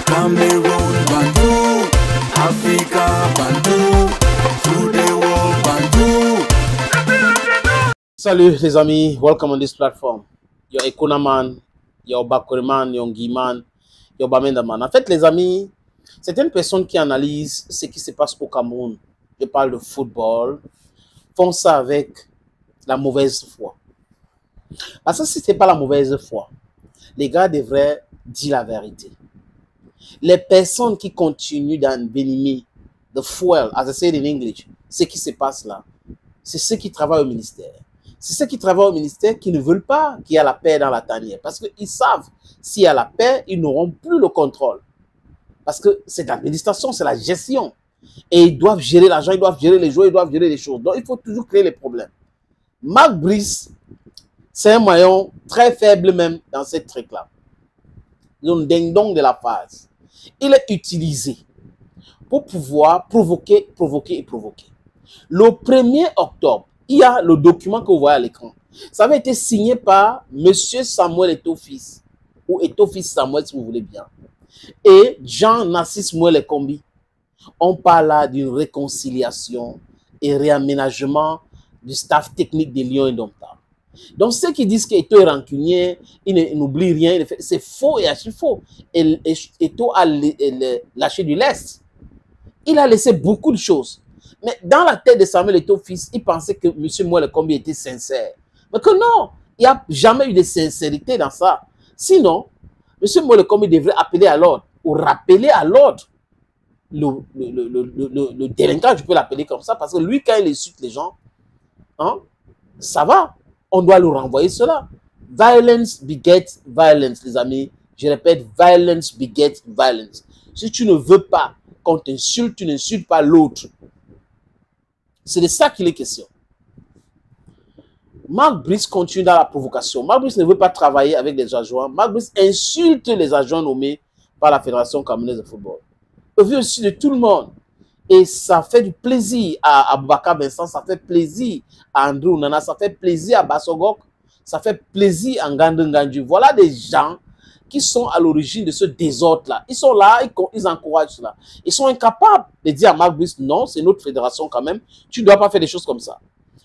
Cameroon Bantou, Africa Bantou, through the world Bantou. Salut les amis, welcome on this platform. Yo Ekonaman, yo Bakuriman, yo Ngiman, yo Bamendaman. En fait les amis, certaines personnes qui analysent ce qui se passe au Cameroun, je parle de football, font ça avec la mauvaise foi. Parce que si ce n'est pas la mauvaise foi, les gars devraient dire la vérité. Les personnes qui continuent d'envenimer the fuel, as I said in English, ce qui se passe là, c'est ceux qui travaillent au ministère. C'est ceux qui travaillent au ministère qui ne veulent pas qu'il y ait la paix dans la tanière. Parce qu'ils savent, s'il y a la paix, ils n'auront plus le contrôle. Parce que c'est l'administration, c'est la gestion. Et ils doivent gérer l'argent, ils doivent gérer les joueurs, ils doivent gérer les choses. Donc il faut toujours créer les problèmes. Marc Brice, c'est un maillon très faible même dans cette truc-là. Le ding-dong de la phase. Il est utilisé pour pouvoir provoquer. Le 1er octobre, il y a le document que vous voyez à l'écran. Ça avait été signé par M. Samuel Eto'o-Fils, ou Eto'o-Fils Samuel si vous voulez bien, et Jean-Narcisse Mouelle-Kombi. On parle là d'une réconciliation et réaménagement du staff technique des Lions Indomptables. Donc ceux qui disent qu'Eto est rancunier, il n'oublie rien, c'est faux et archi faux. Eto a lâché du lest. Il a laissé beaucoup de choses. Mais dans la tête de Samuel Eto'o-Fils, il pensait que M. Mouelle-Kombi était sincère. Mais que non, il n'y a jamais eu de sincérité dans ça. Sinon, M. Mouelle-Kombi devrait appeler à l'ordre ou rappeler à l'ordre le délinquant, je peux l'appeler comme ça, parce que lui, quand il insulte les gens, hein, ça va. On doit le renvoyer cela. Violence begets violence, les amis. Je répète, violence begets violence. Si tu ne veux pas qu'on t'insulte, tu n'insultes pas l'autre. C'est de ça qu'il est question. Marc Brice continue dans la provocation. Marc Brice ne veut pas travailler avec les adjoints. Marc Brice insulte les adjoints nommés par la Fédération camerounaise de football. Au vu aussi de tout le monde. Et ça fait du plaisir à Aboubakar Vincent, ça fait plaisir à Andrew Nana, ça fait plaisir à Bassogok, ça fait plaisir à Ngandou Ngandou. Voilà des gens qui sont à l'origine de ce désordre-là. Ils sont là, ils encouragent cela. Ils sont incapables de dire à Marc Brice, non, c'est notre fédération quand même, tu ne dois pas faire des choses comme ça.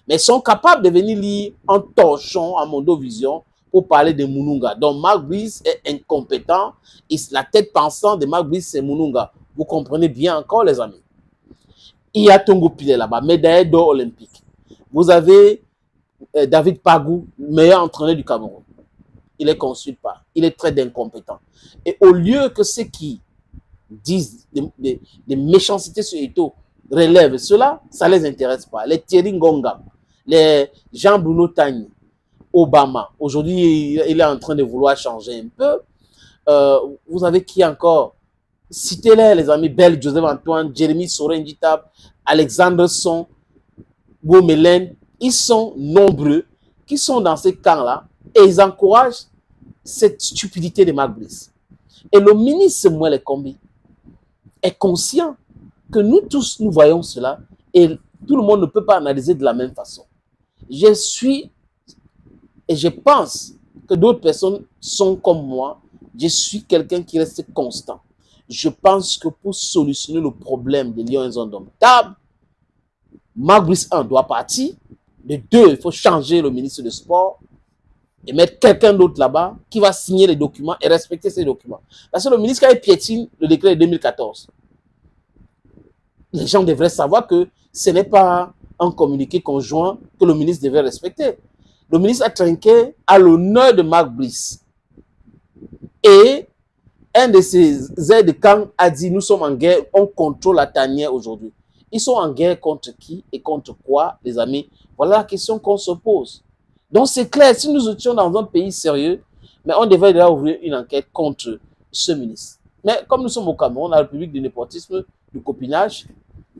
Mais ils sont capables de venir lire un torchon à Mondovision pour parler de Moununga. Donc Marc Brice est incompétent et la tête pensante de Marc Brice, c'est Moununga. Vous comprenez bien encore, les amis. Il y a Tongo Pile là-bas, médaille d'or olympique. Vous avez David Pagou, meilleur entraîneur du Cameroun. Il ne consulte pas. Il est très incompétent. Et au lieu que ceux qui disent des méchancetés sur Eto relèvent cela, ça ne les intéresse pas. Les Thierry Ngonga, les Jean-Bruno Tagny, Obama, aujourd'hui il est en train de vouloir changer un peu. Vous avez qui encore? Citez-les, les amis, Belle, Joseph Antoine, Jérémy Sorin-Ditab, Alexandre Son, Gomelen, ils sont nombreux qui sont dans ces camps-là et ils encouragent cette stupidité de Marc Brice. Et le ministre Mouelle-Kombi est conscient que nous tous, nous voyons cela et tout le monde ne peut pas analyser de la même façon. Je suis et je pense que d'autres personnes sont comme moi. Je suis quelqu'un qui reste constant. Je pense que pour solutionner le problème des Lions Indomptables, Marc Brice, 1, doit partir. De 2, il faut changer le ministre de Sport et mettre quelqu'un d'autre là-bas qui va signer les documents et respecter ces documents. Parce que le ministre, quand il piétine le décret de 2014, les gens devraient savoir que ce n'est pas un communiqué conjoint que le ministre devait respecter. Le ministre a trinqué à l'honneur de Marc Brice. Et un de ses aides de camp a dit, nous sommes en guerre, on contrôle la tanière aujourd'hui. Ils sont en guerre contre qui et contre quoi, les amis? Voilà la question qu'on se pose. Donc c'est clair, si nous étions dans un pays sérieux, mais on devrait déjà ouvrir une enquête contre ce ministre. Mais comme nous sommes au Cameroun, la République du népotisme, du copinage,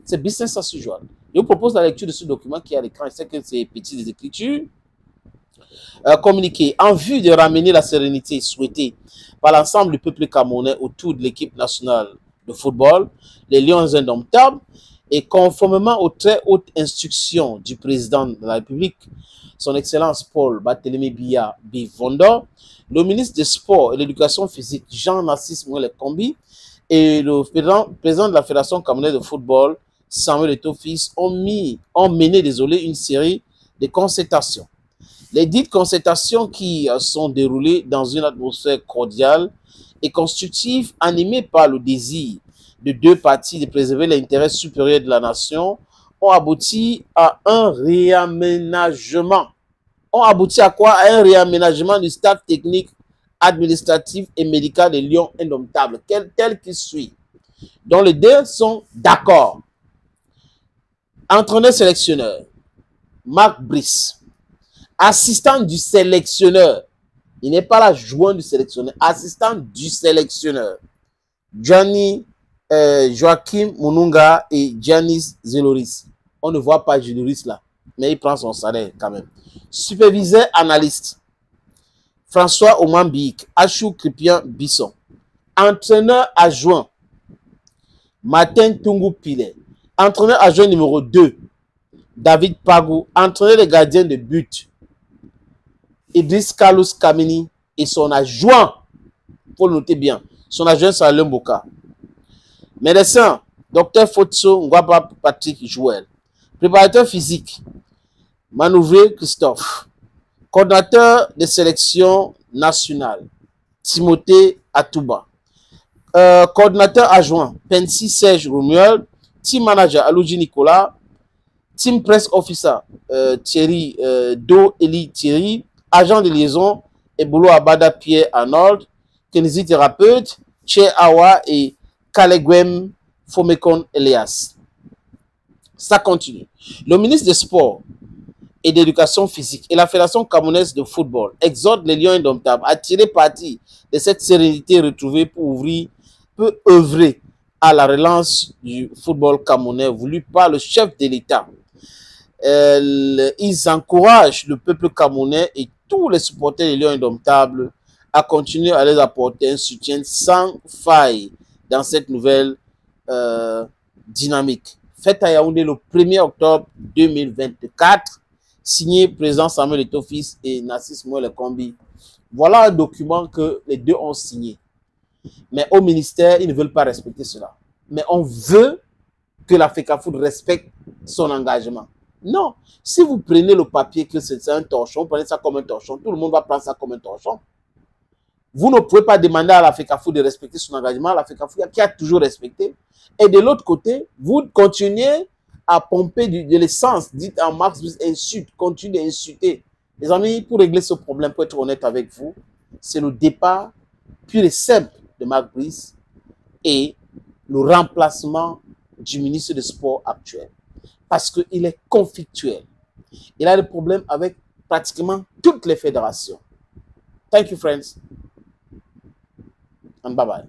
c'est business as usual. Je vous propose la lecture de ce document qui est à l'écran. Je sais que c'est petit des écritures. Communiqué. En vue de ramener la sérénité souhaitée par l'ensemble du peuple camerounais autour de l'équipe nationale de football, les Lions Indomptables, Et conformément aux très hautes instructions du président de la République, son Excellence Paul Barthélémy Biya Bivondo, le ministre des Sports et de l'Éducation physique Jean-Narcisse Moïle Kombi et le président de la Fédération camerounaise de football Samuel Eto'o-Fils ont mené une série de concertations. Les dites concertations qui sont déroulées dans une atmosphère cordiale et constructive, animée par le désir de deux parties de préserver l'intérêt supérieur de la nation, ont abouti à un réaménagement. Ont abouti à quoi? À un réaménagement du staff technique, administratif et médical des Lions Indomptables, tel qu'il suit. Dont les deux sont d'accord. Entraîneur-sélectionneur, Marc Brice. Assistant du sélectionneur, il n'est pas là joueur du sélectionneur, assistant du sélectionneur, Gianni Joachim Mununga et Giannis Zeloris. On ne voit pas Zeloris là, mais il prend son salaire quand même. Superviseur analyste, François Omambik, Achou Kripian Bisson. Entraîneur adjoint, Martin Tungu Pile. Entraîneur adjoint numéro 2, David Pagou. Entraîneur des gardiens de but, Idriss Carlos Kamini. Et son adjoint, il faut le noter bien, son adjoint c'est Alain Boka. Médecin, Dr Fotso Ngwaba Patrick Jouel. Préparateur physique, Manouvré Christophe. Coordinateur de sélection nationale, Timothée Atouba. Coordinateur adjoint, Pensi Serge Romuald. Team manager, Alouji Nicolas. Team press officer, Thierry Do Eli Thierry. Agent de liaison, Ebolo Abada Pierre Arnold. Kinésithérapeute, Che Awa et Kalegwem Fomekon Elias. Ça continue. Le ministre des Sports et de l'Éducation physique et la Fédération camerounaise de football exhortent les Lions Indomptables à tirer parti de cette sérénité retrouvée pour œuvrer à la relance du football camerounais voulu par le chef de l'État. Ils encouragent le peuple camerounais et tous les supporters des Lions Indomptables à continuer à les apporter un soutien sans faille dans cette nouvelle dynamique. Fête à Yaoundé le 1er octobre 2024, signé président Samuel Eto'o-Fils et Narcisse Moïle Kombi. Voilà un document que les deux ont signé. Mais au ministère, ils ne veulent pas respecter cela. Mais on veut que la FECAFOOT respecte son engagement. Non, si vous prenez le papier que c'est un torchon, vous prenez ça comme un torchon, tout le monde va prendre ça comme un torchon. Vous ne pouvez pas demander à la FECAFOOT de respecter son engagement, la FECAFOOT qui a toujours respecté. Et de l'autre côté, vous continuez à pomper de l'essence, dites en Marx, insulte, continuez d'insulter. Les amis, pour régler ce problème, pour être honnête avec vous, c'est le départ pur et simple de Marc Brice et le remplacement du ministre des Sports actuel. Parce qu'il est conflictuel. Il a des problèmes avec pratiquement toutes les fédérations. Thank you, friends. And bye-bye.